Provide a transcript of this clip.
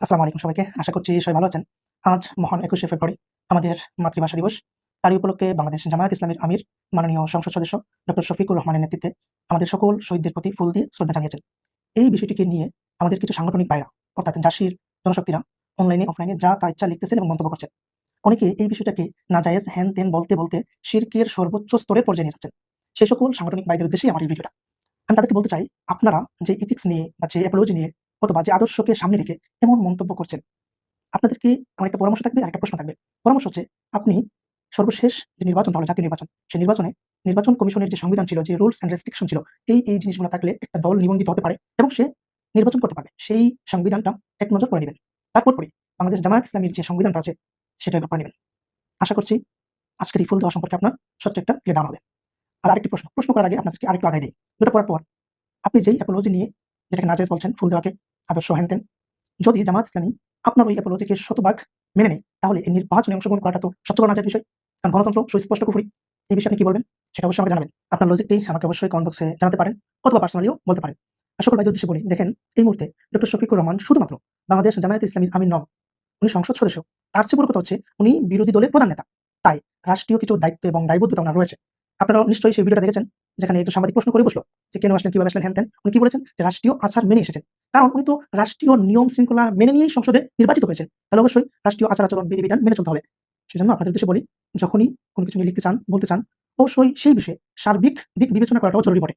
আসসালামু আলাইকুম সবাইকে। আশা করছি সবাই ভালো আছেন। আজ মহান ২১শে ফেব্রুয়ারি আমাদের মাতৃভাষা দিবস। তারই উপলক্ষে বাংলাদেশ জামায়াত ইসলামীর আমির মাননীয় সংসদ সদস্য ডক্টর শফিকুর রহমানের নেতৃত্বে আমাদের সকল শহীদদের প্রতি ফুল দিয়ে শ্রদ্ধা জানিয়েছেন। এই বিষয়টিকে নিয়ে আমাদের কিছু সাংগঠনিক ভাইরা অর্থাৎ জাসির জনশক্তিরা অনলাইনে অফলাইনে যা তা ইচ্ছা লিখতেছেন এবং মন্তব্য করছেন। অনেকে এই বিষয়টাকে নাজায়েজ হ্যান-ত্যান বলতে শিরকের সর্বোচ্চ স্তরের পর্যায়ে নিয়ে যাচ্ছেন। সেই সকল সাংগঠনিক ভাইদের উদ্দেশ্যেই আমার এই ভিডিওটা। আমি তাদেরকে বলতে চাই, আপনারা যে এথিক্স নিয়ে বা যে অ্যাপোলজি নিয়ে অথবা যে আদর্শকে সামনে রেখে এমন মন্তব্য করছেন, আপনাদেরকে আমার একটা পরামর্শ থাকবে আর একটা প্রশ্ন থাকবে। পরামর্শ হচ্ছে, আপনি সর্বশেষ যে নির্বাচনটা হলো জাতীয় নির্বাচন, সেই নির্বাচনে নির্বাচন কমিশনের যে সংবিধান ছিল, যে রুলস অ্যান্ড রেস্ট্রিকশন ছিল, এই জিনিসগুলো থাকলে একটা দল নিবন্ধিত হতে পারে এবং সে নির্বাচন করতে পারবে। সেই সংবিধানটা এক নজর পড়ে নিবেন। তারপর পরে বাংলাদেশ জামায়াত ইসলামীর যে সংবিধানটা আছে সেটা একবার পড়ে নিবেন। আশা করছি আজকের এই ফুল দেওয়া সম্পর্কে আপনার সত্য একটা ক্লিয়ার ধারণা হবে। আর আরেকটি প্রশ্ন করার আগে আপনাদেরকে আরেকটু আগায় দেই। দুটো পড়ার পর আপনি যেই অ্যাপোলজি নিয়ে যেটাকে নাজায়েজ বলছেন, ফুল দেওয়াকে, আদর্শ হ্যান-ত্যান, যদি জামায়াত ইসলামী আপনার ওই অ্যাপোলজিকে শতভাগ মেনে নেয়, তাহলে এই নির্বাচনে অংশগ্রহণ করাটা তো সবচেয়ে বড় নাজায়েজ বিষয়। কারণ গণতন্ত্র সুস্পষ্ট কুফরি। এই বিষয়ে আপনি কি বলবেন? সেটা অবশ্যই আমাকে জানাবেন। আপনার লজিকটি আমাকে অবশ্যই কমেন্ট বক্সে জানাতে পারেন অথবা পার্সোনালিও বলতে পারেন। আর সকল ভাইদের উদ্দেশ্যে বলি, দেখেন, এই মুহূর্তে ডক্টর শফিকুর রহমান শুধুমাত্র বাংলাদেশ জামায়াত ইসলামীর আমির নন, উনি সংসদ সদস্য। তার চেয়ে বড় কথা হচ্ছে উনি বিরোধী দলের প্রধান নেতা। তাই রাষ্ট্রীয় কিছু দায়িত্ব এবং দায়বদ্ধতা উনার রয়েছে। আপনারা নিশ্চয়ই সেই ভিডিওটা দেখেছেন, যেখানে একজন সাংবাদিক প্রশ্ন করে বসলো যে কেন আসলেন, কিভাবে আসলেন, হ্যান-ত্যান। উনি কি বলেছেন? যে রাষ্ট্রীয় আচার মেনে এসেছেন। কারণ উনি তো রাষ্ট্রীয় নিয়ম শৃঙ্খলা মেনে নিয়েই সংসদে নির্বাচিত হয়েছেন। তাহলে অবশ্যই রাষ্ট্রীয় আচার-আচরণ, বিধি-বিধান মেনে চলতে হবে। সেজন্য আপনাদের উদ্দেশ্যে বলি, যখনই কোনো কিছু নিয়ে লিখতে চান, বলতে চান, অবশ্যই সেই বিষয়ে সার্বিক দিক বিবেচনা করাটাও জরুরি বটে।